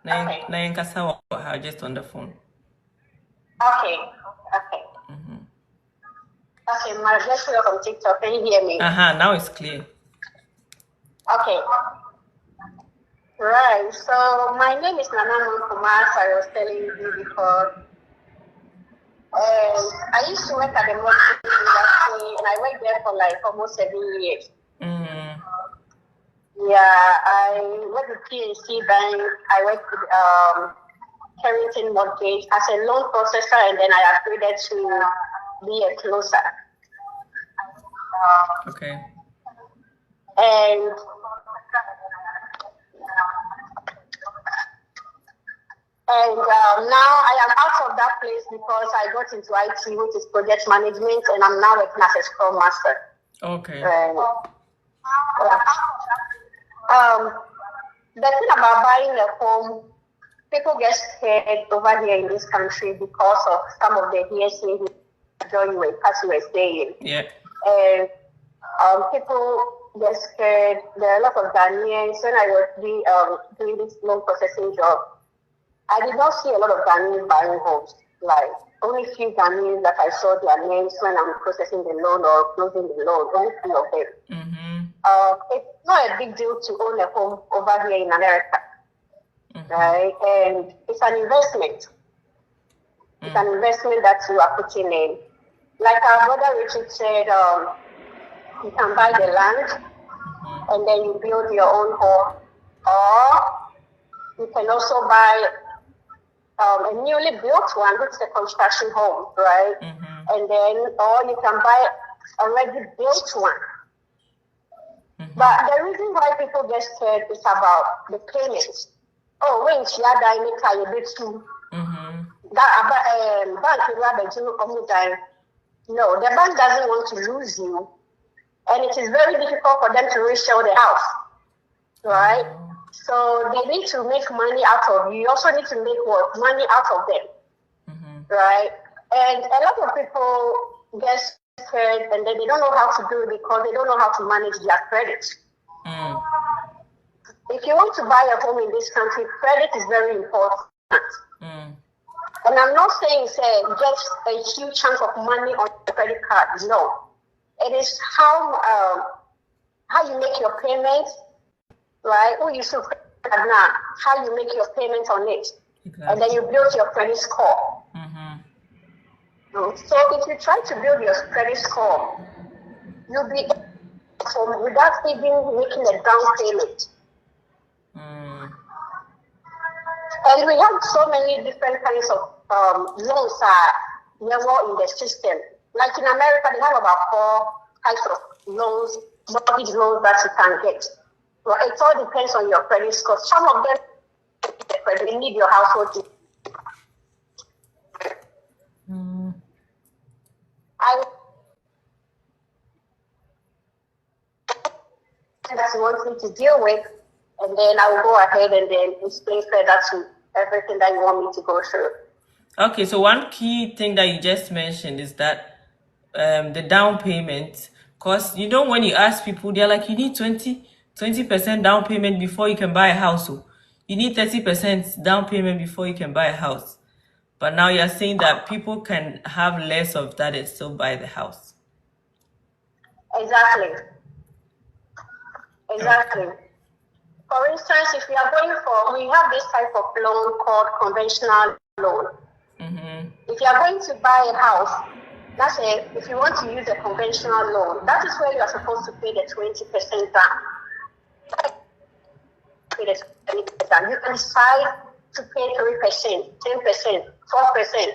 Okay. Just on the phone. Okay. Okay. Okay, my just from TikTok. Can you hear me? Now it's clear. Okay. Right. So my name is Nana Kumar. I was telling you before. I used to work at the mortgage industry, and I worked there for like almost 7 years. Yeah, I worked with PNC Bank. I worked with Carrington Mortgage as a loan processor, and then I upgraded to be a closer. Okay. And now I am out of that place because I got into IT, which is project management, and I'm now working as a Scrum Master. Okay. The thing about buying a home, people get scared over here in this country because of some of the hearsay as you were saying. Yeah. And people get scared. There are a lot of Ghanaians. When I was doing this loan processing job, I did not see a lot of Ghanaians buying homes. Like only a few Ghanaians that I saw their names when I'm processing the loan or closing the loan. Only few of them. It's not a big deal to own a home over here in America, right? And it's an investment. It's an investment that you are putting in. Like our brother Richard said, you can buy the land and then you build your own home, or you can also buy a newly built one, which is a construction home, right? And then, or you can buy a already built one. But the reason why people get scared is about the payments. Oh, when she had a bit too. No, the bank doesn't want to lose you, and it is very difficult for them to resell the house, right? So they need to make money out of you. You also need to make money out of them, right? And a lot of people get scared, and then they don't know how to do it because they don't know how to manage their credit. If you want to buy a home in this country, credit is very important. And I'm not saying say just a huge chunk of money on the credit card. No, it is how you make your payments, right? Oh, you should now how you make your payments on it, and then you build your credit score. So if you try to build your credit score, you'll be without even making a down payment. And we have so many different kinds of loans in the system. Like in America, they have about 4 types of loans, mortgage loans that you can get. Well, it all depends on your credit score. Some of them, you need your household. That you want me to deal with, and then I will go ahead and then explain further to everything that you want me to go through. Okay, so one key thing that you just mentioned is that the down payment, because when you ask people, they're like, you need 20% down payment before you can buy a house. So you need 30% down payment before you can buy a house. But now you're saying that people can have less of that and still buy the house. Exactly. For instance, if we are we have this type of loan called conventional loan. If you are going to buy a house, that's it. If you want to use a conventional loan, that is where you are supposed to pay the 20% down. You can decide to pay 3%, 10%, 12%.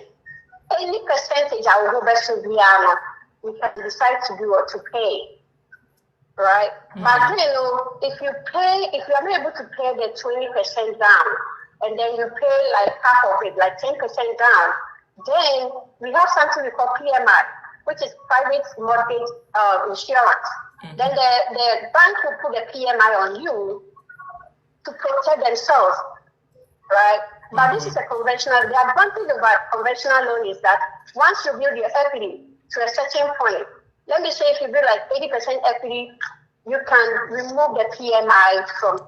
Any percentage I will go back to Viana. You can decide to do or to pay. Right? But if you are not able to pay the 20% down, and then you pay like half of it, like 10% down, then we have something we call PMI, which is private mortgage insurance. Then the bank will put a PMI on you to protect themselves, right? But this is a conventional. The advantage of a conventional loan is that once you build your equity to a certain point, let me say if you build like 80% equity, you can remove the PMI from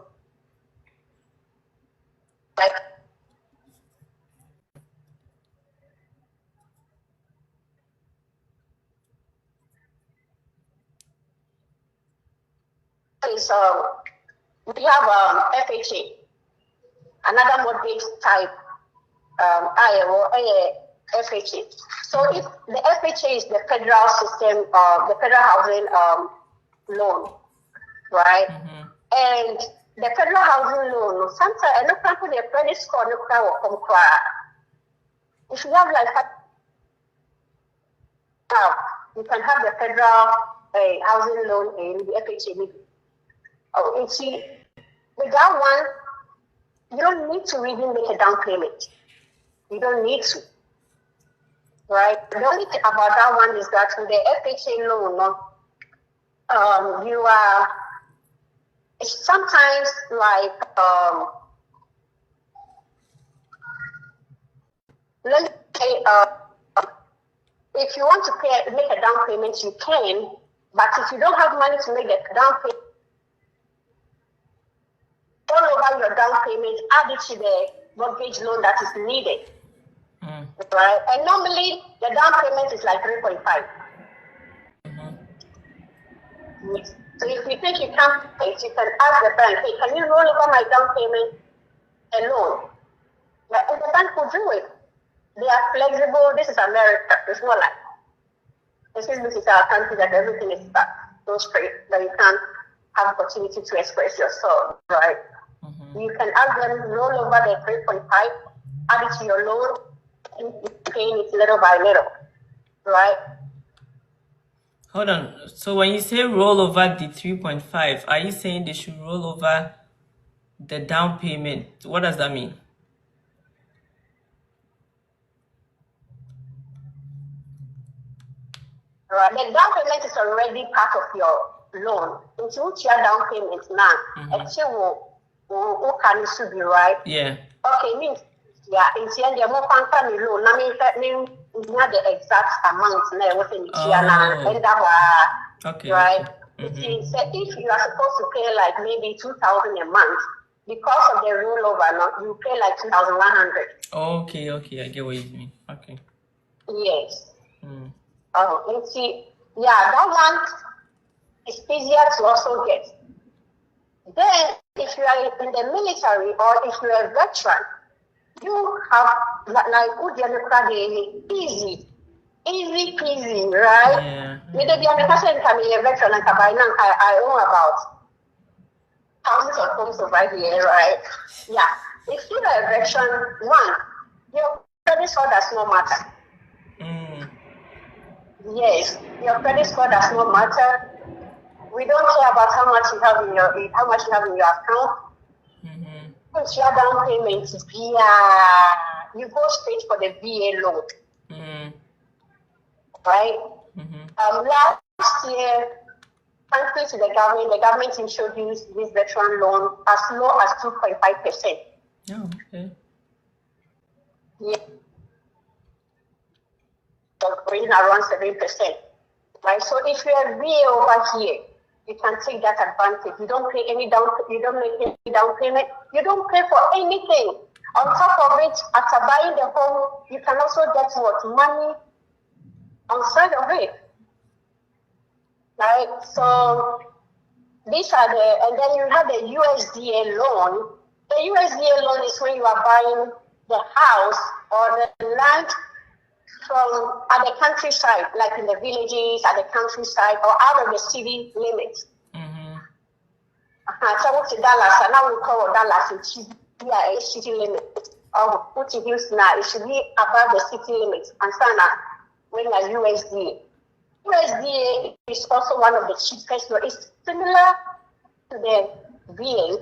is we have FHA, another mortgage type, FHA. So if the FHA is the federal system, the federal housing loan, right? And the federal housing loan, sometimes I look at the credit score, if you have like you can have the federal housing loan in the FHA. Oh, and see, with that one, you don't need to really make a down payment. You don't need to, right? The only thing about that one is that with the FHA loan, you are sometimes like let's say if you want to make a down payment, you can, but if you don't have money to make the down payment, all over your down payment, add it to the mortgage loan that is needed. Right? And normally the down payment is like 3.5. So if you think you can't pay it, you can ask the bank, hey, can you roll over my down payment alone? And the bank will do it. They are flexible. This is America. It's not like this is our country that everything is so straight that you can't have opportunity to express yourself, right? You can ask them roll over the 3.5, add it to your loan, and paying it little by little, right? Hold on. So when you say roll over the 3.5, are you saying they should roll over the down payment? What does that mean? Right. The down payment is already part of your loan. Into which your down payment now, actually will can be right. Yeah. Okay, means yeah, in the end, the more company loan, I mean not the exact amount now within the year okay. Right. If you are supposed to pay like maybe 2,000 a month, because of the rollover, you pay like 2,100. Okay, I get what you mean. Okay. Yes. And see, yeah, that one is easier to also get. Then, if you are in the military or if you are a veteran, you have like easy peasy, right? Yeah. With the veteran, I own about thousands of homes over here, right? Yeah. If you are a veteran, one, your credit score does not matter. Yes, your credit score does not matter. We don't care about how much you have in your account. Once your down payment is you go straight for the VA loan. Right? Last year, thanks to the government introduced this veteran loan as low as 2.5%. Oh, okay. Yeah. Going around 7%. Right? So if you are VA over here, you can take that advantage. You don't pay any you don't make any down payment. You don't pay for anything. On top of it, after buying the home, you can also get money on side of it. Right? So these are and then you have the USDA loan. The USDA loan is when you are buying the house or the land from at the countryside, like in the villages, at the countryside, or out of the city limits. So what's Dallas? And now we call Dallas a city limit. Or put it Houston now, it should be above the city limits. And so now, when you're USDA. USDA is also one of the cheapest. It's similar to the VA,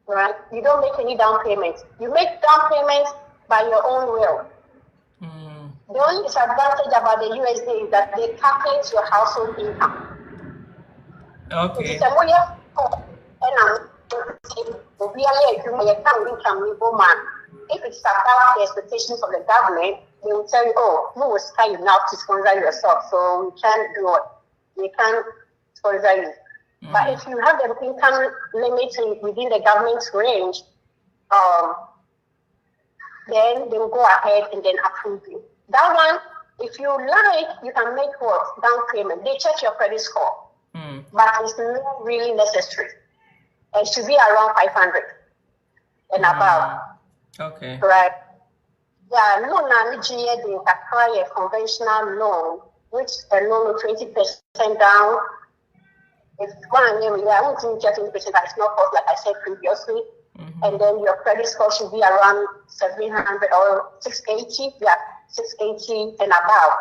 right? You don't make any down payments. You make down payments by your own will. The only disadvantage about the USD is that they calculate your household income. Okay. If it's above the expectations of the government, they will tell you, oh, we will sky you now to sponsor yourself, so we can't do it. We can't sponsor you. But if you have the income limit within the government's range, then they will go ahead and then approve you. That one, if you like, you can make what? Down payment. They check your credit score. but it's not really necessary. It should be around 500 and above. Okay. Right. Yeah, loan the a conventional loan, which a loan of 20% down. It's one area, I won't think 20%, it's not cost like I said previously. And then your credit score should be around 700 or 680. Yeah, 680 and above.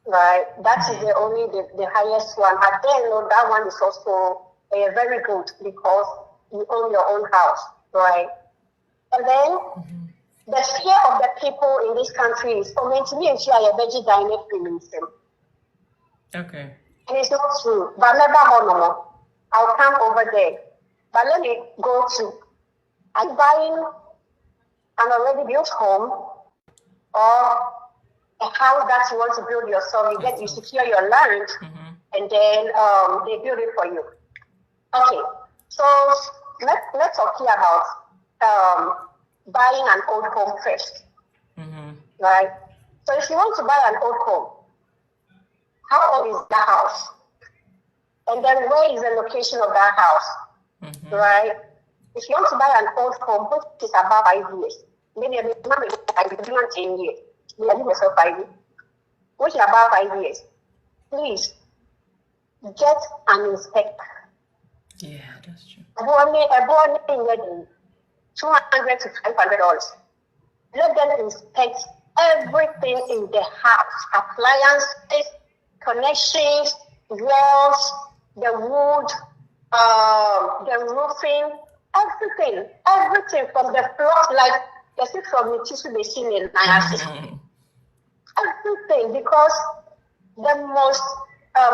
Right. That is the only the highest one. But then that one is also very good because you own your own house. Right. And then the fear of the people in this country is for me to be a veggie dynamic system. Okay. And it's not true. But never I'll come over there. But let me go to, I'm buying an already built home or a house that you want to build yourself. You secure your land and then they build it for you. Okay, so let's talk here about buying an old home first. Right? So if you want to buy an old home, how old is the house? And then where is the location of that house? Right? If you want to buy an old home, which is about 5 years, maybe a minimum 10 years, maybe yourself 5 years, which is about 5 years, please get an inspector. Yeah, that's true. A $200 to $500. Let them inspect everything in the house, appliances, connections, walls, the wood, the roofing, everything from the floor, like the thing from the tissue they see in everything, because the most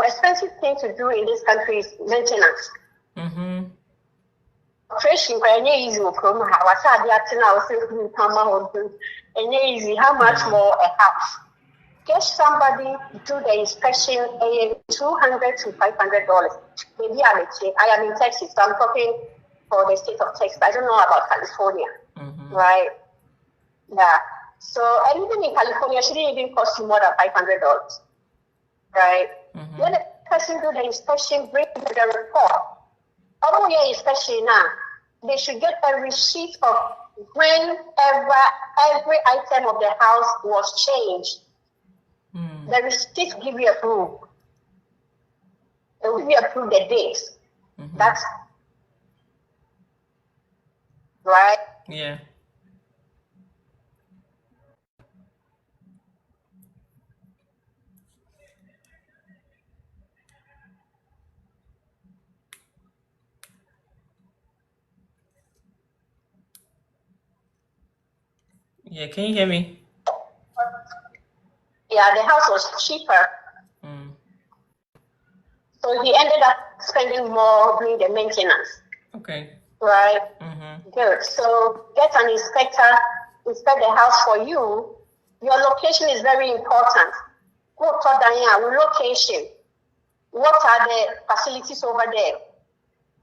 expensive thing to do in this country is maintenance. Fresh easy easy. How much more a house? Get somebody do the inspection, $200 to $500. Maybe I am in Texas, so I'm talking for the state of Texas. I don't know about California, right? Yeah. So anything in California shouldn't even cost you more than $500, right? When the person do the inspection, bring the report. Over your inspection now, they should get a receipt of whenever every item of the house was changed. The receipt give you a proof. It will give you a proof the dates. That's right. Yeah. Yeah, can you hear me? Yeah, the house was cheaper. So he ended up spending more doing the maintenance. Okay. Right? Good. So get an inspector, inspect the house for you. Your location is very important. What location? What are the facilities over there?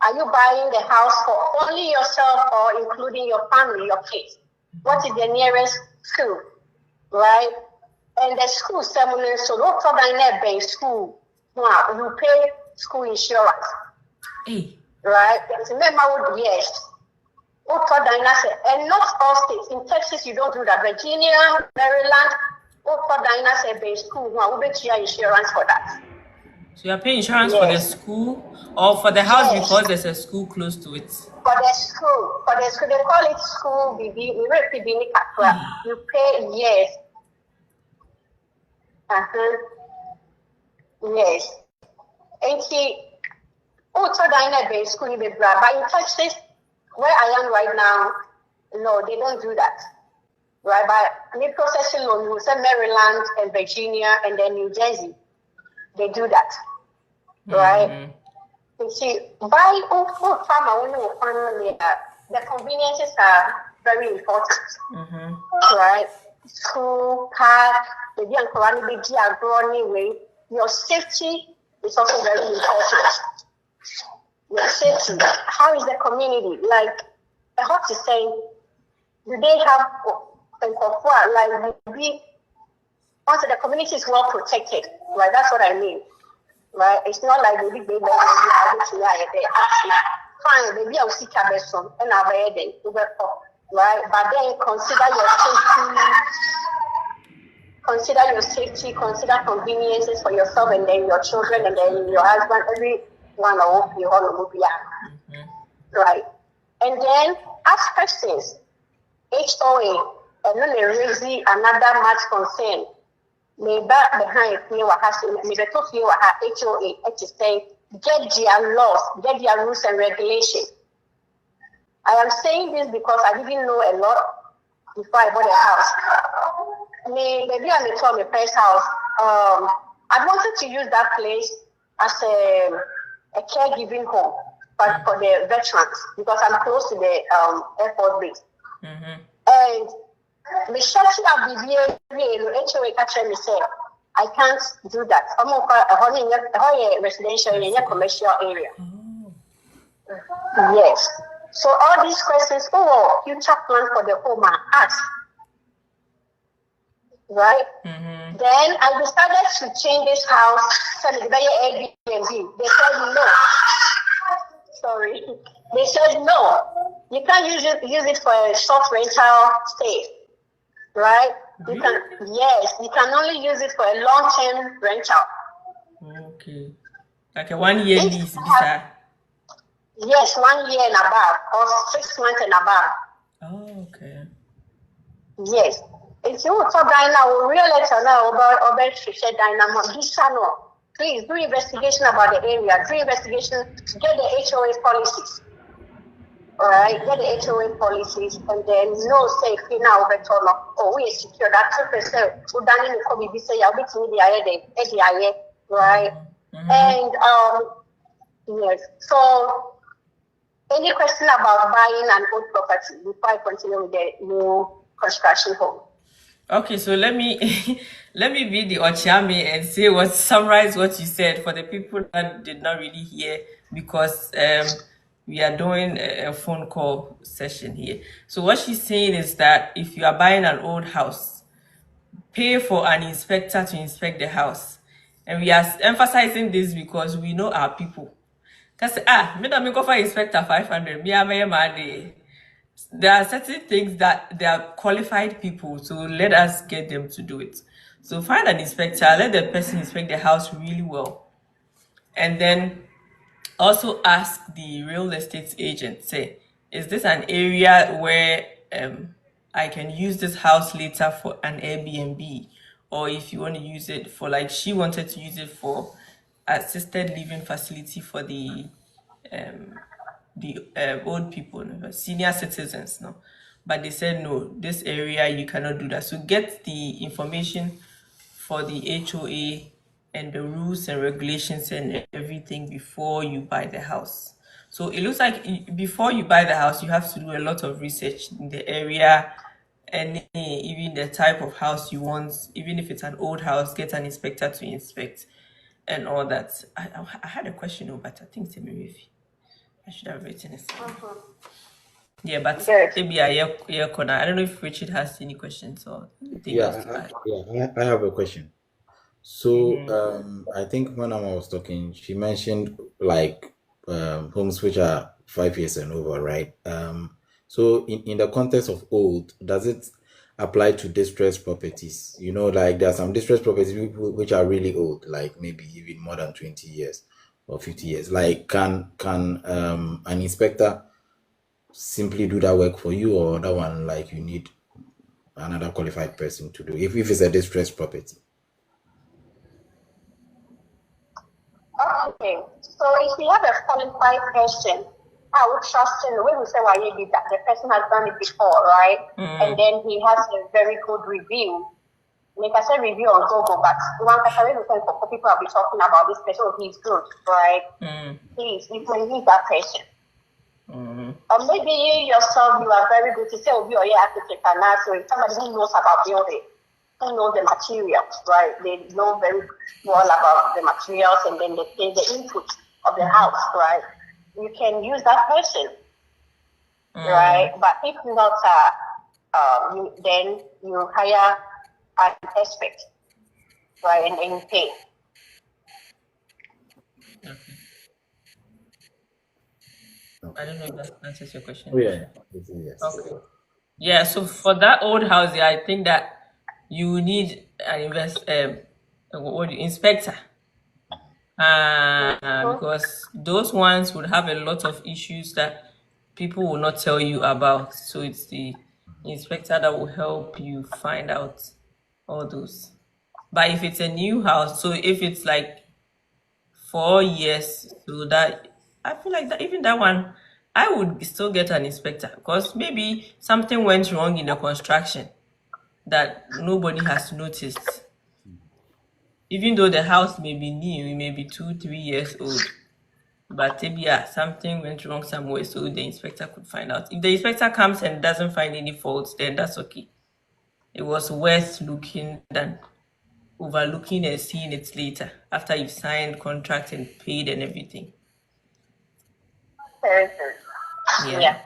Are you buying the house for only yourself or including your family, your kids? What is the nearest school? Right? And the school ceremony, so what are school? You pay school insurance. Right? Remember, yes. And not all states. In Texas, you don't do that. Virginia, Maryland, school, insurance for that. So you're paying insurance for the school or for the house because there's a school close to it? For the school, they call it school. You pay, yes. Yes. And see, school, but in Texas, where I am right now, no, they don't do that. Right? But in processing loan, you say Maryland and Virginia and then New Jersey. They do that. Right? You see, buy the conveniences are very important. Right? School, park, your safety is also very important. Your safety. How is the community? Like, I hope to say, do they have once the community is well protected, right? That's what I mean. right? It's not like the big baby fine, maybe I'll see Cabezon and I'll be right? But then consider conveniences for yourself and then your children and then your husband, everyone of you all right? And then ask questions. HOA, and then raise another much concern. Maybe behind few maybe to few HOA, to say, get their laws, get their rules and regulations. I am saying this because I didn't know a lot before I bought a house. Maybe I may tell my first house. I wanted to use that place as a caregiving home, but for the veterans because I'm close to the airport base. And HOA catcher me say I can't do that. I'm a residential in a commercial area. Yes. So all these questions, future plan for the home are asked. Right? Then I decided to change this house to the Airbnb. They said no. Sorry. They said no. You can't use it for a short rental stay. Right? You can only use it for a long-term rental. Okay. Like a 1 year lease, yes, 1 year and above, or 6 months and above. Oh, okay. Yes. If you want to now, we'll let you know about Dynamo. This channel, please do investigation about the area. Do investigation, get the HOA policies. All right, get the HOA policies, and then say now we secure that 2%. Who done in the COVID? Say I'll be to the right? And yes. So, any question about buying an old property before I continue with the new construction home? Okay, so let me be the Ochame and summarize what you said for the people that did not really hear because we are doing a phone call session here. So what she's saying is that if you are buying an old house, pay for an inspector to inspect the house. And we are emphasizing this because we know our people. Because me don't go for inspector 500. There are certain things that they are qualified people, so let us get them to do it. So find an inspector, let the person inspect the house really well. And then also ask the real estate agent, say, is this an area where I can use this house later for an Airbnb? Or if you want to use it for, like she wanted to use it for assisted living facility for the old people, senior citizens, no. But they said, no, this area, you cannot do that. So get the information for the HOA and the rules and regulations and everything before you buy the house. So it looks like before you buy the house, you have to do a lot of research in the area and even the type of house you want. Even if it's an old house, get an inspector to inspect and all that. I had a question, but I think it's I should have written it. Yeah, but maybe I don't know if Richard has any questions or anything else to add. I have a question. So I think when Amma was talking, she mentioned like homes which are 5 years and over, right? So in the context of old, does it apply to distressed properties? You know, like there are some distressed properties which are really old, like maybe even more than 20 years or 50 years. Like can an inspector simply do that work for you, or that one like you need another qualified person to do if it's a distressed property? Okay, so if you have a qualified person, I would trust him. We will say why he did that. The person has done it before, right? And then he has a very good review. Like I said, review on Google, but one for people will be talking about this person. Oh, he's good, right? Please, you can use that person. Or maybe you yourself, you are very good to say, oh, you're architect and so somebody who knows about building, who knows the materials, right? They know very well about the materials and then the input of the house, right? You can use that person, right? But if not, then you hire an expert, right? And you pay. Okay. I don't know if that answers your question. Oh yeah, yes. Okay. Yeah, so for that old house, yeah, I think that you need an inspector, because those ones would have a lot of issues that people will not tell you about. So it's the inspector that will help you find out all those. But if it's a new house, so if it's like 4 years, so that I feel like that even that one, I would still get an inspector because maybe something went wrong in the construction that nobody has noticed. Even though the house may be new, it may be 2, 3 years old, but maybe something went wrong somewhere, so the inspector could find out. If the inspector comes and doesn't find any faults, then that's okay. It was worth looking than overlooking and seeing it later after you've signed contract and paid and everything. Very good. Yeah.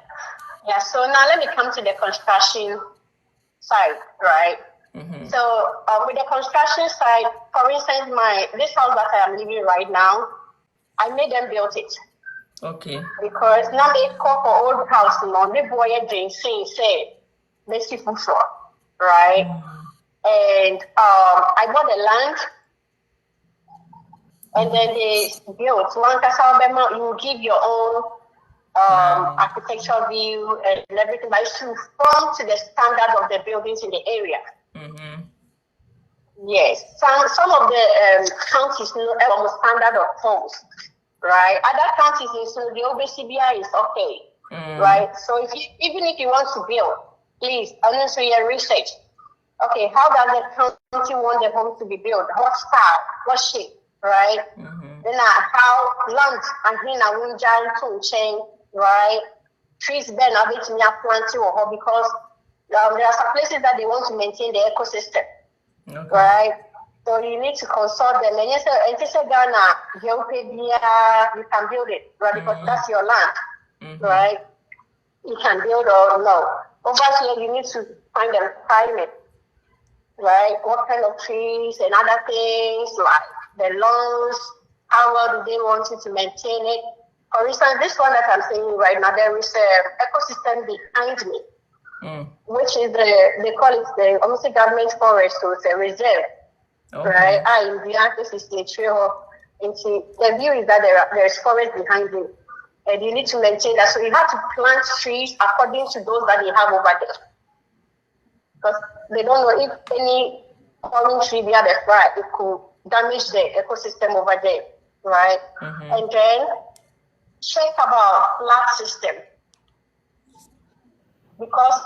Yeah. So now let me come to the construction side, right? So with the construction side, for instance, this house that I am living right now, I made them build it. Okay. Because now they call for old house, they boy and say, let's keep for, right? And I bought the land, and then they built. One Alabama, you give your own architectural view and everything, but it should conform to the standard of the buildings in the area. Yes, some of the counties almost standard of homes, right? Other counties, so the OBCBI is okay, right? So even if you want to build, please, honestly, your research. Okay, how does the county want the home to be built? What style? What shape? Right? Then how land and here now we to change, right? Trees bend a bit near planting or because there are some places that they want to maintain the ecosystem. Okay. Right? So you need to consult them. And yes, Ghana, you can build it, right? Because that's your land, right? You can build or no. Over here, you need to find the climate, right? What kind of trees and other things, like the lawns, how well do they want you to maintain it? For instance, this one that I'm saying right now, there is an ecosystem behind me. Which is they call it the almost government forest, so it's a reserve, right? In the artist is the trail. The view is that there's forest behind you, and you need to maintain that. So you have to plant trees according to those that they have over there, because they don't know if any falling tree near the fry, it could damage the ecosystem over there, right? And then check about flat system. Because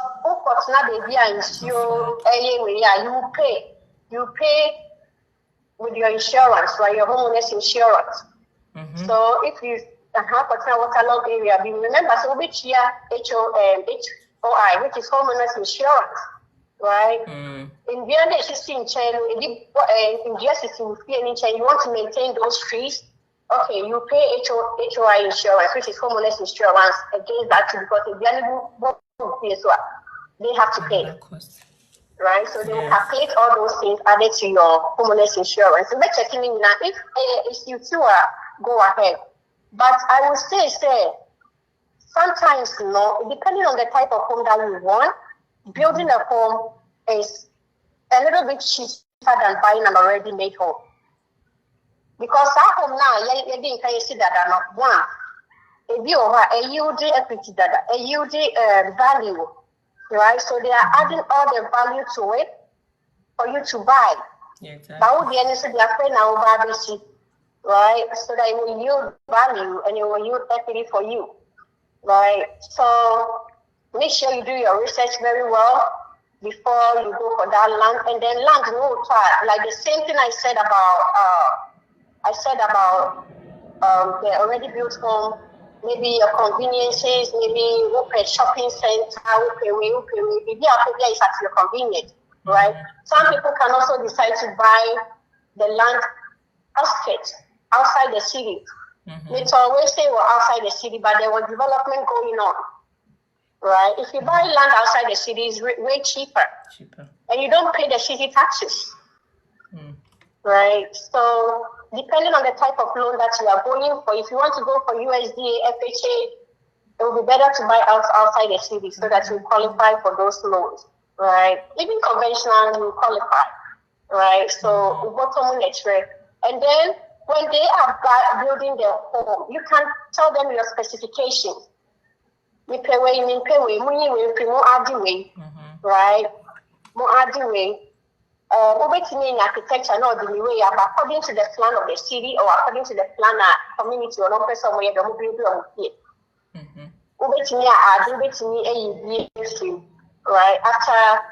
you pay with your insurance, right? Your homeowner's insurance. So if you have a waterlogged area, remember, so which year HOI, which is homeowner's insurance, right? In the existing chain, in the existing chain, you want to maintain those trees. Okay, you pay HOI insurance, which is homeowner's insurance against that too, because if they have to pay, right? So they will calculate all those things added to your homeowner's insurance. So let's check in now. If you two go ahead, but I will say, sometimes depending on the type of home that you want, building a home is a little bit cheaper than buying an already made home. Because our home now, you didn't see that not one. If you are a yield equity data, a yield value, right? So they are adding all the value to it for you to buy. But the end, they are paying now ABC, right? So that it will yield value and it will yield equity for you, right? So make sure you do your research very well before you go for that land. And then land, like the same thing I said about the already built home. Maybe your conveniences, maybe a shopping center, maybe is at your convenience, right? Some people can also decide to buy the land outside the city. It's always say outside the city, but there was development going on, right? If you buy land outside the city, it's way cheaper. And you don't pay the city taxes. right? So depending on the type of loan that you are going for, if you want to go for USDA, FHA, it will be better to buy outside the city so that you qualify for those loans, right? Even conventional, you qualify, right? So bottom line, and then when they are building their home, you can tell them your specifications. Right? Architecture not the way according to the plan of the city or according to the plan community or non person where the right? After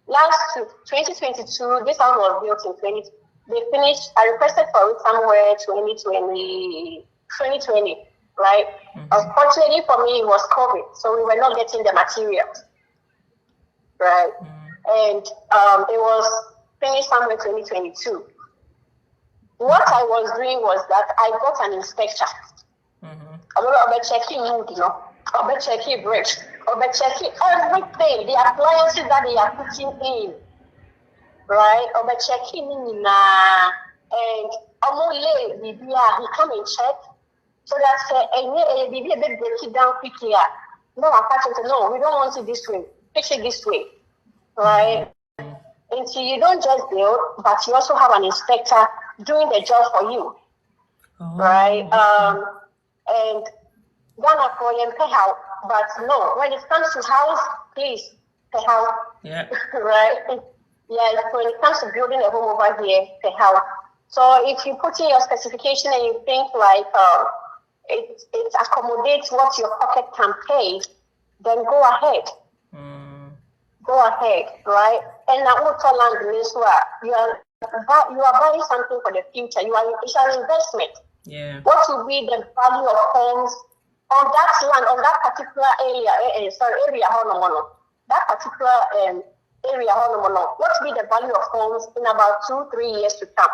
last 2022, this house was built in 20. They finished. I requested for it somewhere 2020, right? Unfortunately for me, it was COVID, so we were not getting the materials, right? And it was finished somewhere 2022. What I was doing was that I got an inspector. I'm checking wood, I'm checking bricks, I'm checking everything, the appliances that they are putting in, right? I'm checking in and I'm only he come and check so that maybe a bit break it down quickly. No, no, we don't want it this way. Fix it this way, right? And so you don't just build, but you also have an inspector doing the job for you, right? And Ghana for you pay out, but no, when it comes to house, please pay out. Yeah. Right? Yeah, when it comes to building a home over here, pay out. So if you put in your specification and you think like it accommodates what your pocket can pay, then go ahead. Go ahead, right? And now land means you are buying something for the future. It's an investment. Yeah. What will be the value of homes on that land, on that particular area? That particular area, what will be the value of homes in about 2-3 years to come?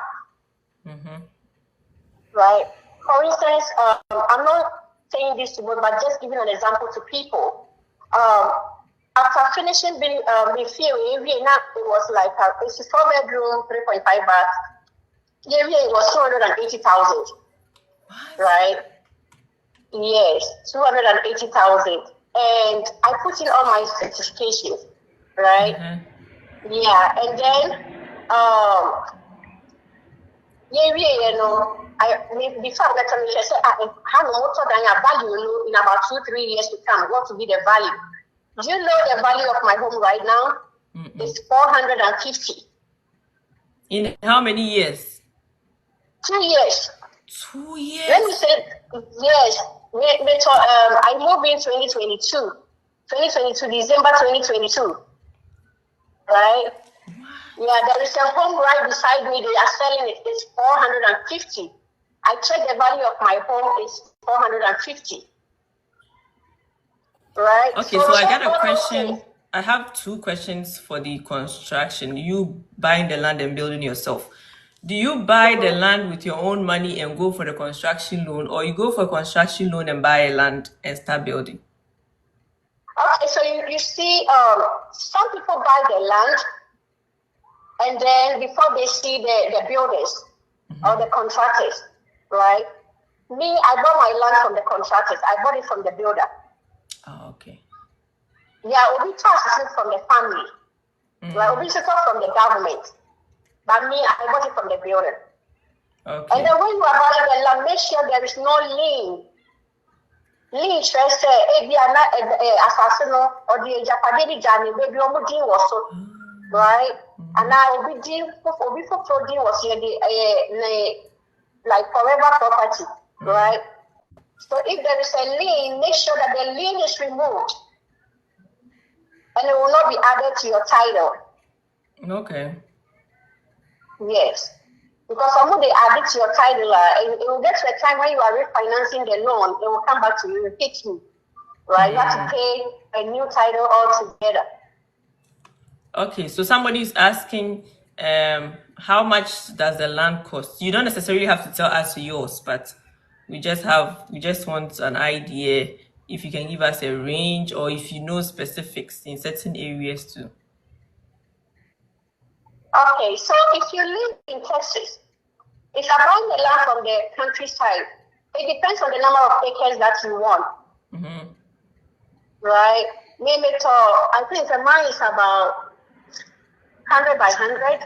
Right? For instance, I'm not saying this to you, but just giving an example to people. After finishing it was like it's a 4-bedroom, 3.5 bath. It was 280,000. Right? Yes, 280,000. And I put in all my certifications, right? Yeah, and then before that I said how much value in about 2-3 years to come, what will be the value? Do you know the value of my home right now? It's 450. In how many years? 2 years. 2 years? Let me say, yes. I moved in 2022, December 2022. Right? Yeah, there is a home right beside me. They are selling it. It's 450. I checked the value of my home is 450. Right? Okay, so I got a question. I have 2 questions for the construction. You buying the land and building yourself. Do you buy the land with your own money and go for the construction loan, or you go for a construction loan and buy a land and start building? Okay, so you see, some people buy the land and then before they see the builders or the contractors, right? Me, I bought my land from the contractors. I bought it from the builder. Oh, okay. Yeah, we trust it from the family. Like we support from the government. But me, I bought it from the builder. Okay. And then when you are buying the land, make sure there is no lien. Lien stress assassin or the Japanese Johnny, baby Omudin was so right. And now Obidin was here like forever property, right? So if there is a lien, make sure that the lien is removed. And it will not be added to your title. Okay. Yes. Because some they add it to your title, it will get to a time when you are refinancing the loan, it will come back to you, hit you. Right? You have to pay a new title altogether. Okay, so somebody is asking how much does the land cost? You don't necessarily have to tell us yours, but we just want an idea if you can give us a range or if you know specifics in certain areas too. Okay, so if you live in Texas, It's about the land from the countryside. It depends on the number of acres that you want. Mm-hmm. Right? Maybe I think the mine is about 100 by 100.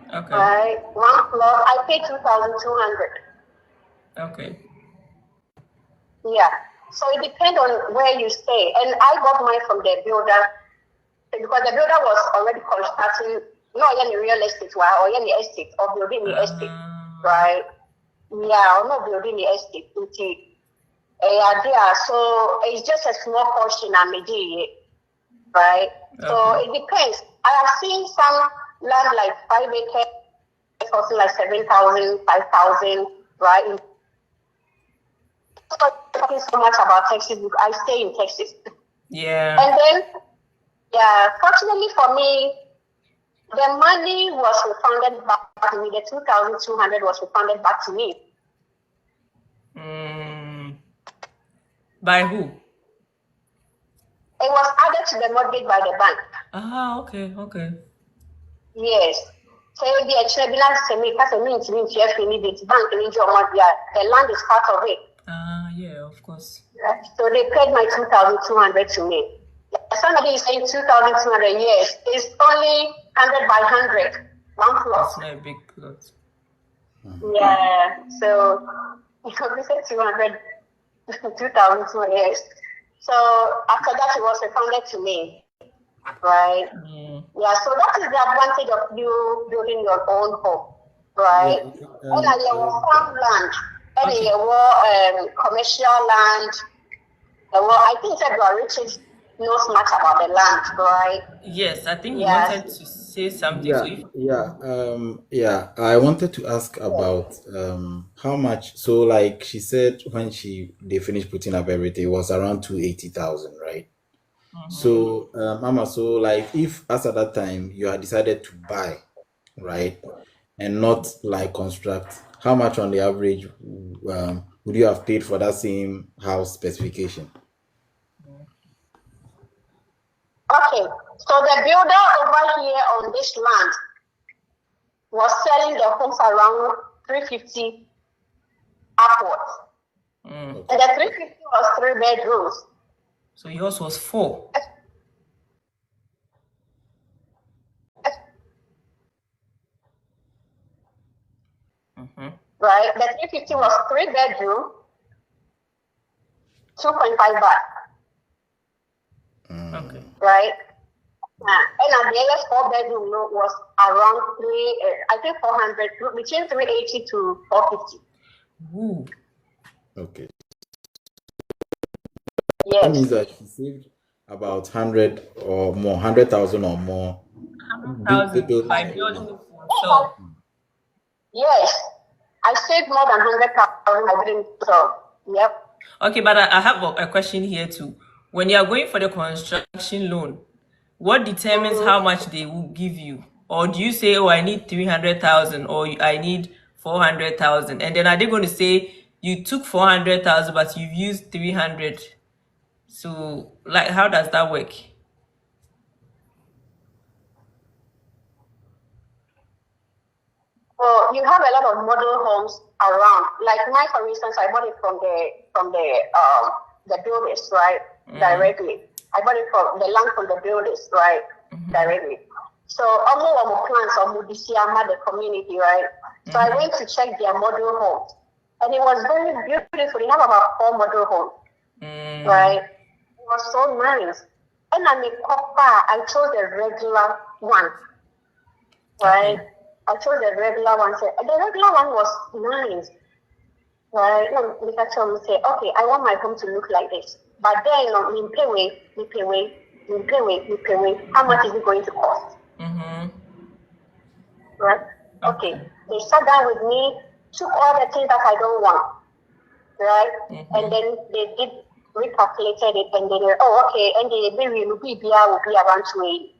Okay. Right? One plot, I pay 2,200. Okay. Yeah. So it depends on where you stay. And I got mine from the builder because the builder was already constructing, not any real estate, or any estate, or building the estate. Right? Yeah, or not building the estate. Yeah, so it's just a small portion I'm doing, right? Okay. So it depends. I have seen some land like 5 acres, something like 7,000, 5,000, right? Talking so much about Texas because I stay in Texas. Yeah. And then, yeah, fortunately for me, the money was refunded back to me. The 2,200 was refunded back to me. By who? It was added to the mortgage by the bank. Ah, okay. Yes. So the land is part of it. Yeah, of course. Right? So they paid my 2,200 to me. Somebody is saying 2,200, yes. It's only 100 by 100. One plot. It's not a big plot. Yeah. So we said 200, 2,200, yes. So after that, it was refunded to me. Right? Yeah, so that is the advantage of you building your own home. Right? And you have farmland. And you have commercial land. I think that Richard knows much about the land, right? Yes, I think you wanted to say something. I wanted to ask about how much. So, like she said, when they finished putting up everything, it was around 280,000, right? So, Mama, so like if as at that time you had decided to buy, right, and not like construct, how much on the average would you have paid for that same house specification? Okay, so the builder over here on this land was selling the homes around 350 upwards. And the 350 was 3 bedrooms. So yours was 4. Right? The 350 was 3 bedroom, 2.5 bath. Okay. Right? And at the other 4 bedroom was around 400, between 380 to 450. Ooh. Okay. Yes. That means that she saved about 100 or more, 100,000 or more. 100,000 by building so. Yes. I saved more than 100,000 by doing so. Yep. Okay, but I have a question here too. When you are going for the construction loan, what determines how much they will give you? Or do you say, oh, I need 300,000 or I need 400,000? And then are they going to say you took 400,000 but you've used 300? So, like, how does that work? Well, you have a lot of model homes around. Like mine, for instance, I bought it from the builders, right? Directly. I bought it from the land from the builders, right? Directly. So almost plans the community, right? So I went to check their model homes, and it was very beautiful. They have about 4 model homes, right? It was so nice. And I chose the regular one, right? I chose the regular one. So the regular one was nice, right? And I told me, say, okay, I want my home to look like this. But then, we pay away. How much is it going to cost? Right? Okay. They sat down with me, took all the things that I don't want, right? And then they did recalculated it, and they were, oh, okay, and the bill will be around 280.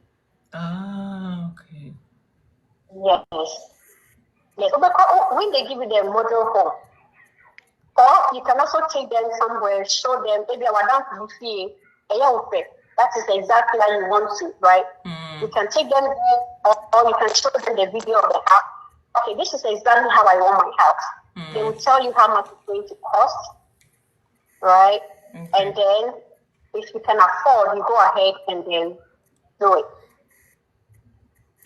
Ah, okay. Yes. So because when they give you the model home, or you can also take them somewhere, show them, maybe I want to be free, that is exactly how you want to, right? You can take them there, or you can show them the video of the house, okay, this is exactly how I want my house. They will tell you how much it's going to cost, right? And then if you can afford, you go ahead and then do it.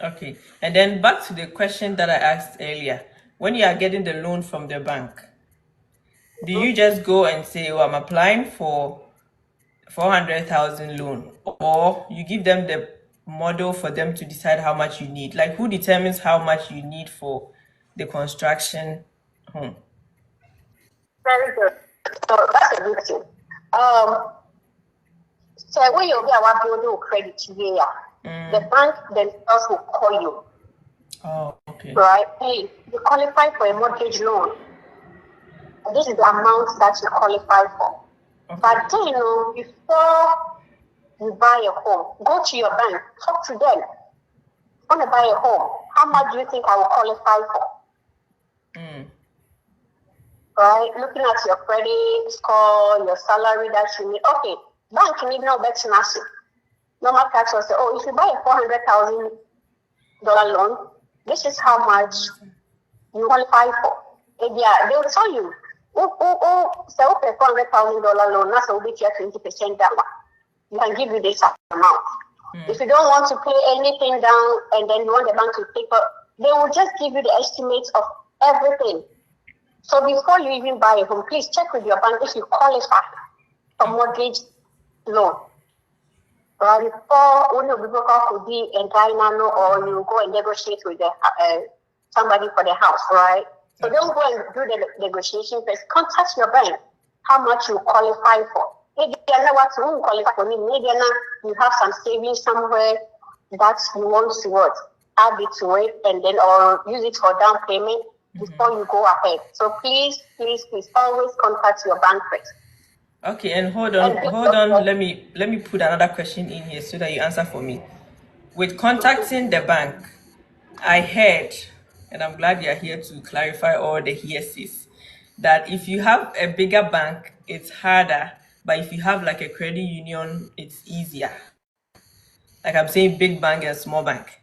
Okay. And then back to the question that I asked earlier. When you are getting the loan from the bank, do you just go and say, oh, I'm applying for 400,000 loan, or you give them the model for them to decide how much you need? Like, who determines how much you need for the construction home? Very good. So that's a good thing. So when you'll be our building credit here, the bank themselves will call you. Oh, okay. Right? Hey, you qualify for a mortgage loan. This is the amount that you qualify for. Okay. But then, before you buy a home, go to your bank, talk to them. I want to buy a home. How much do you think I will qualify for? Right? Looking at your credit score, your salary that you need. Okay, bank need no better nothing. Normal tax will say, oh, if you buy a $400,000 loan, this is how much you qualify for. And yeah, they will tell you, so a $400,000 loan, that's will be 20% down. You can give you this amount. If you don't want to pay anything down and then you want the bank to take up, they will just give you the estimates of everything. So before you even buy a home, please check with your bank if you qualify for mortgage loan. Right? Before when you could be and or you go and negotiate with the, somebody for the house, right? So don't go and do the negotiation first. Contact your bank how much you qualify for. Maybe you know what you qualify for. Maybe you have some savings somewhere that you want to add it to it and then or use it for down payment before you go ahead. So please always contact your bank first. Okay, and hold on. Let me put another question in here so that you answer for me. With contacting the bank, I heard, and I'm glad you're here to clarify all the hearsays, that if you have a bigger bank, it's harder, but if you have like a credit union, it's easier. Like I'm saying, big bank and small bank.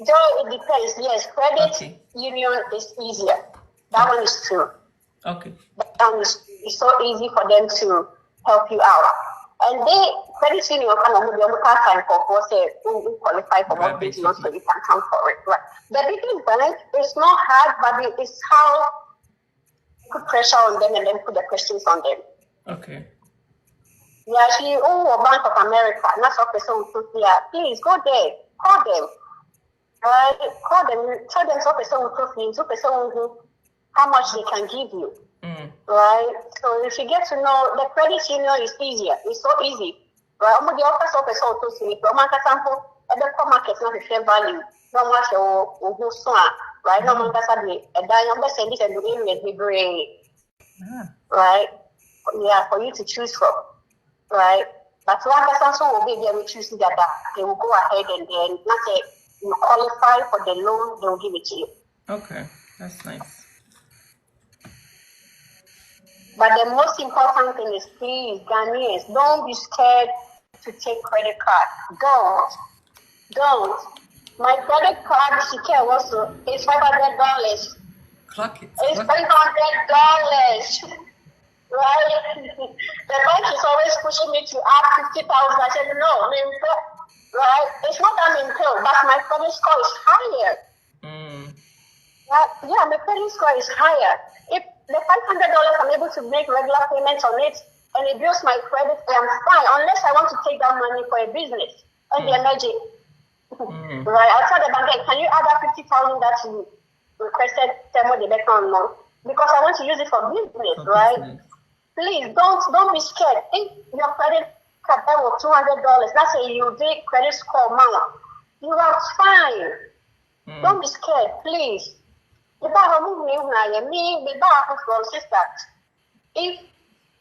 It depends. Yes, credit union is easier. That one is true. Okay. That one is so easy for them to help you out. And credit union can only be time for say who qualify for mortgage loan, so you can come for it. Right. The big bank is not hard, but it's how you put pressure on them and then put the questions on them. Okay. Yeah, Bank of America, not so person who please go there, call them. Right, call them, tell them how much they can give you. Right? So if you get to know, the credit union is easier. It's so easy. Right? I'm the office of person to see the sample and the market not the fair value. No much right? No man can say a diamond send it and the be great. Right? Yeah, for you to choose from. Right? But one person will be there with choosing that they will go ahead and then not say you qualify for the loan, they will give it to you. Okay, that's nice. But the most important thing is, please, Ghanaians, don't be scared to take credit card. Don't. My credit card, Shike, also is $500. Clock it. It's $500. Right? The bank is always pushing me to add 50,000. I said, no, right? It's not that I'm in but my credit score is higher. Yeah, my credit score is higher. If the $500 I'm able to make regular payments on it and it builds my credit, I'm fine. Unless I want to take that money for a business and the energy. Right? I'll tell the bank, can you add that 50,000 that you requested the back on loan? Because I want to use it for business, right? Please don't be scared. If your credit card was $200, that's a unique credit score amount. You are fine. Don't be scared, please. If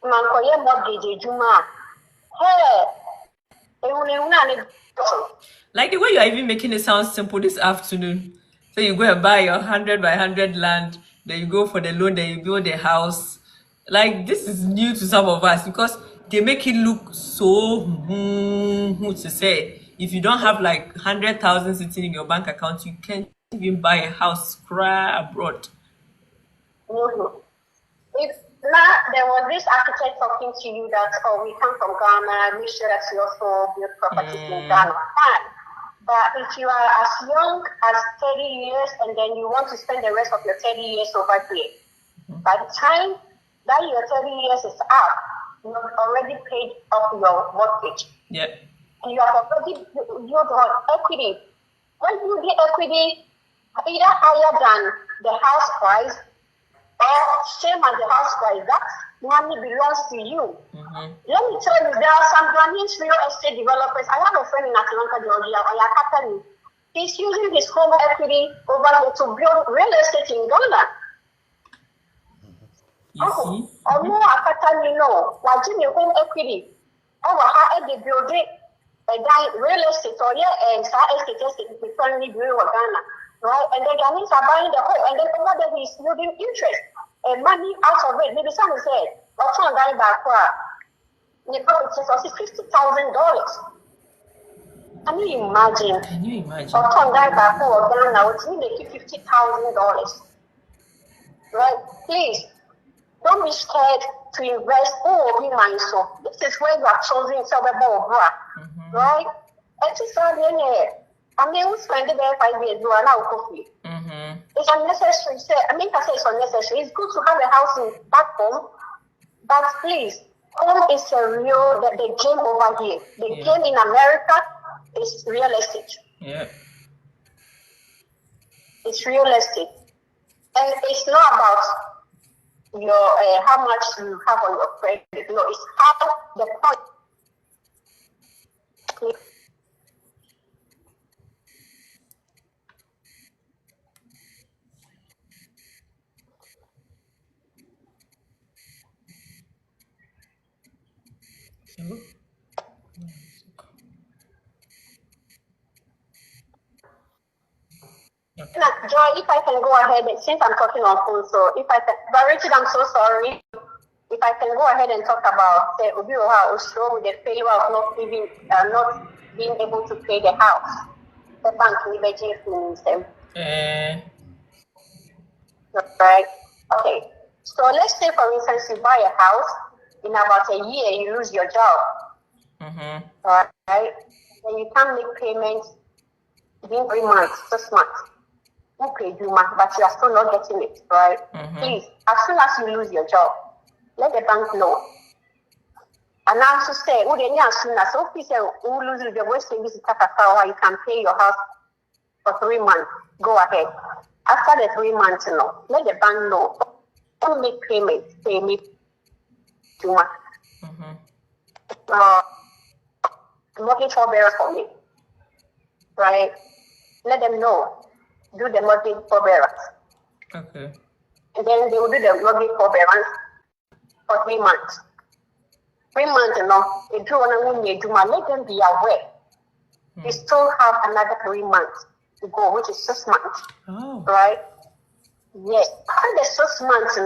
man mortgage juma, like the way you're even making it sound simple this afternoon. So you go and buy your 100 by 100 land, then you go for the loan, then you build a house. Like this is new to some of us because they make it look so who to say. If you don't have like 100,000 sitting in your bank account, you can't even buy a house abroad. Mm-hmm. If now there was this architect talking to you that, oh, we come from Ghana, make sure that you also build properties in Ghana. Fine. But if you are as young as 30 years and then you want to spend the rest of your 30 years over here, by the time that your 30 years is up, you have already paid off your mortgage. Yeah. And you have already built on equity. When you get equity, either higher than the house price or same as the house price, that money belongs to you. Let me tell you, there are some Ghanaian real estate developers. I have a friend in Atlanta, Georgia, Oyakatani. He's using his home equity over here to build real estate in Ghana. Or more Akatani, no. Wajin your home equity. Over how they build it, real estate or and estate is currently doing with Ghana. Right? And the Ghanaians are buying the home, and then over there he's building interest and money out of it. Maybe someone said, what's on that back? The property is $50,000. Can you imagine? What's on that back for Ghana? It's making $50,000. Right? Please, don't be scared to invest. Oh, be mindful. This is where you are choosing Sababa, right? I mean, we spend there 5 years, you are now coffee. It's unnecessary. I mean, I say it's unnecessary. It's good to have a house in back home, but please, home is the game over here. The game in America is real estate. Yeah. It's real estate. And it's not about your how much you have on your credit. No, it's how the point. Joy, if I can go ahead, since I'm talking on phone, so if I can, but Richard, I'm so sorry. If I can go ahead and talk about the Obiora Osho with the failure of not being able to pay the house, the bank needs them. Right? Okay. So let's say, for instance, you buy a house, in about a year, you lose your job. All right? Then you can't make payments within 3 months, 6 months. Okay, but you are still not getting it, right? Please, as soon as you lose your job, let the bank know. And also say, as soon as you lose your job, you can pay your house for 3 months. Go ahead. After the 3 months, let the bank know. Don't make payments. Pay me too much. Mortgage forbearance for me, right? Let them know. Do the mortgage forbearance. Okay. And then they will do the mortgage forbearance for 3 months. 3 months, they do let them be aware. They still have another 3 months to go, which is 6 months. Oh. Right? Yes. After the 6 months,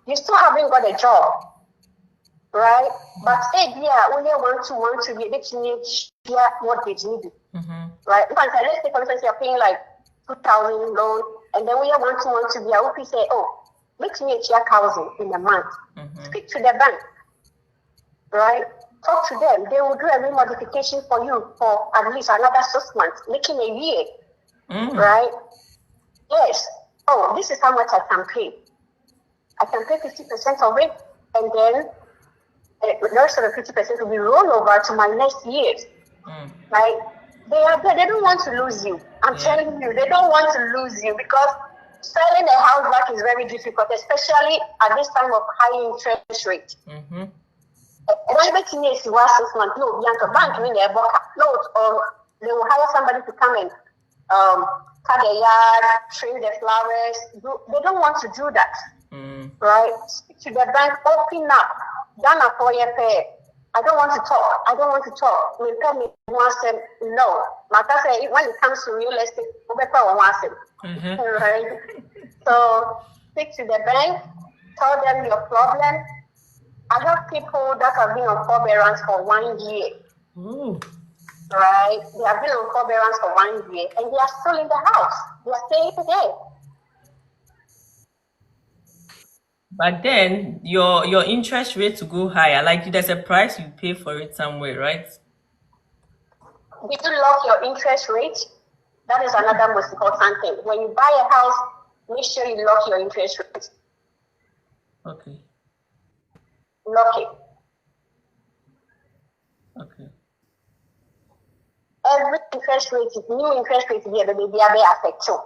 you still haven't got a job. Right? But only want to be able to share what they need. Right? Because let's say, for instance, you're paying like 2,000 loan, and then we want to be able to say, oh, make me a 1,000 in a month. Speak to the bank. Right? Talk to them. They will do every modification for you for at least another 6 months, making a year. Right? Yes. Oh, this is how much I can pay. I can pay 50% of it, and then the rest of the 50% will be rolled over to my next years. Right? They don't want to lose you. I'm telling you, they don't want to lose you because selling a house back is very difficult, especially at this time of high interest rate. One bit in 6 months, no, bank in their note, or they will hire somebody to come and cut the yard, trim the flowers. They don't want to do that. Right? Speak to the bank, open up. Dana for your pay. I don't want to talk. I don't want to talk. We tell me once no. Like I say, when it comes to real estate, right? So speak to the bank, tell them your problem, I have people that have been on forbearance for 1 year. Oh. Right? They have been on forbearance for 1 year and they are still in the house. They are staying there. But then your interest rate to go higher, like there's a price you pay for it somewhere, right? Did you lock your interest rate? That is another most important thing. When you buy a house, make sure you lock your interest rate. Okay. Lock it. Okay. Every interest rate, new interest rate here, the baby affect you.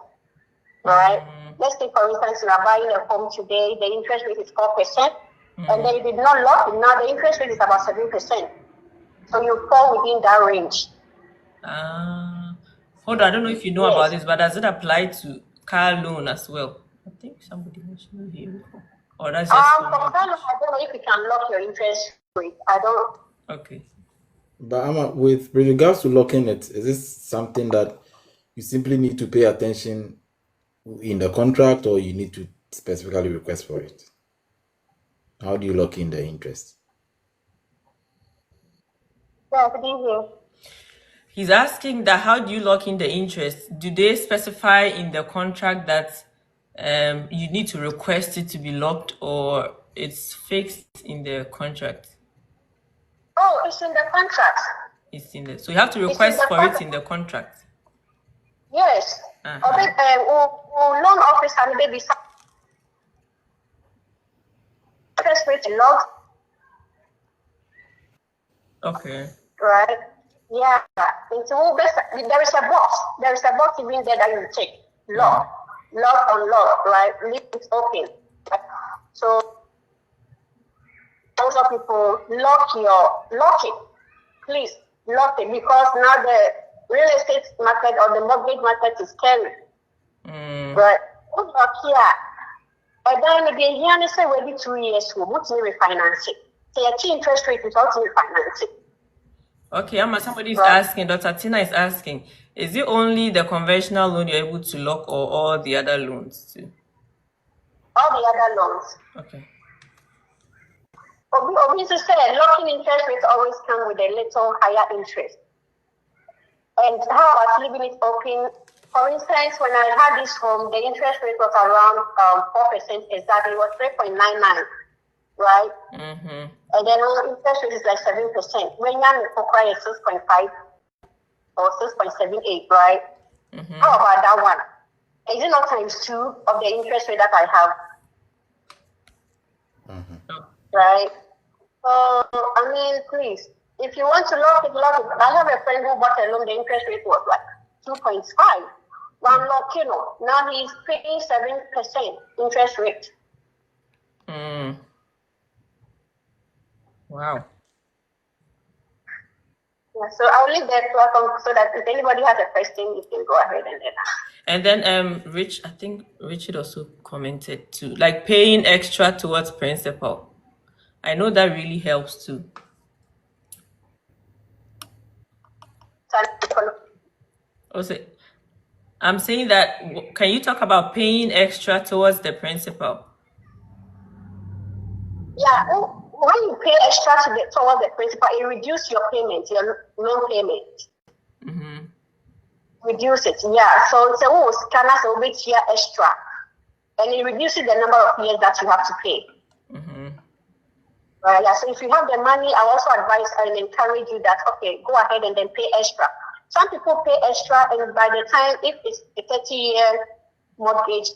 Right? Let's say, for instance, you are buying a home today, the interest rate is 4%, and then you did not lock it. Now the interest rate is about 7%. So you fall within that range. Hold on, I don't know if you know about this, but does it apply to car loan as well? I think somebody mentioned it here before. Or that's just for car loan, I don't know if you can lock your interest rate. I don't. Okay. But Amma, with regards to locking it, is this something that you simply need to pay attention in the contract, or you need to specifically request for it? How do you lock in the interest? Yeah, good evening. He's asking that how do you lock in the interest? Do they specify in the contract that you need to request it to be locked, or it's fixed in the contract? Oh, it's in the contract. It's in the, so you have to request for it in the contract. Yes. Loan officer maybe interest rate locked. Okay. Right. Yeah. There is a box. There is a box even there that you check. Lock, unlock, right? Leave it open. So also people lock it. Please lock it, because now the real estate market or the mortgage market is scary. Right. Lock here. And then again, here they say maybe 2 years we won't refinance it. So your interest rate without refinancing. Okay, Amma, somebody is asking, Dr. Tina is asking, is it only the conventional loan you're able to lock, or all the other loans too? All the other loans. Okay. Obviously, locking interest rates always come with a little higher interest. And how about leaving it open? For instance, when I had this home, the interest rate was around 4% exactly. It was 3.99, right? And then interest rate is like 7%. When you require 6.5 or 6.78, right? How about that one? Is it not times 2 of the interest rate that I have? Right? So, I mean, please, if you want to lock it, lock it. I have a friend who bought a loan, the interest rate was like 2.5. One lock, now he's paying 7% interest rate. Wow. Yeah, so I'll leave that platform so that if anybody has a question, you can go ahead and then. And then I think Richard also commented too, like paying extra towards principal. I know that really helps too. Also, I'm saying that, can you talk about paying extra towards the principal? Yeah, when you pay extra towards the principal, it reduces your payment, your loan payment. Reduce it, yeah. So it's a scanners a bit here extra, and it reduces the number of years that you have to pay. Yeah. So if you have the money, I also advise and encourage you that go ahead and then pay extra. Some people pay extra, and by the time, if it's a 30-year mortgage,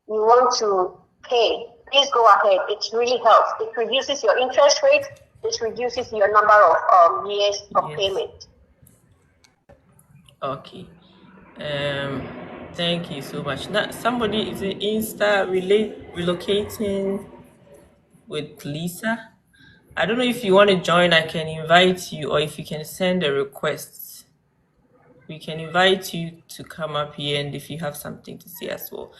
you want to pay, please go ahead. It really helps. It reduces your interest rate. It reduces your number of years of payment. Okay. Thank you so much. Now, somebody is in Insta relocating with Lisa. I don't know if you want to join. I can invite you, or if you can send a request, we can invite you to come up here, and if you have something to say as well.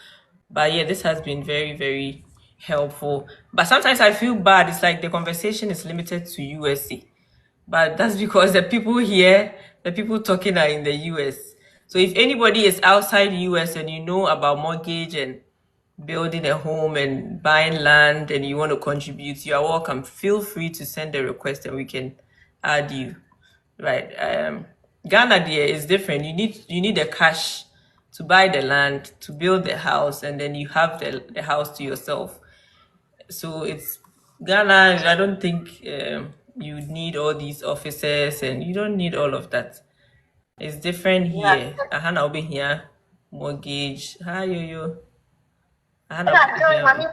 But yeah, this has been very, very helpful. But sometimes I feel bad. It's like the conversation is limited to USA. But that's because the people here, The people talking are in the US. So if anybody is outside US and you know about mortgage and building a home and buying land and you want to contribute, you are welcome. Feel free to send a request and we can add you. Right. Ghana there is different. You need the cash to buy the land, to build the house, and then you have the house to yourself. So it's Ghana. I don't think you need all these offices, and you don't need all of that. It's different Yeah. here. Ahana will be here, mortgage. Hi yo yo. Ahana Yeah, will be Joy, here. mommy,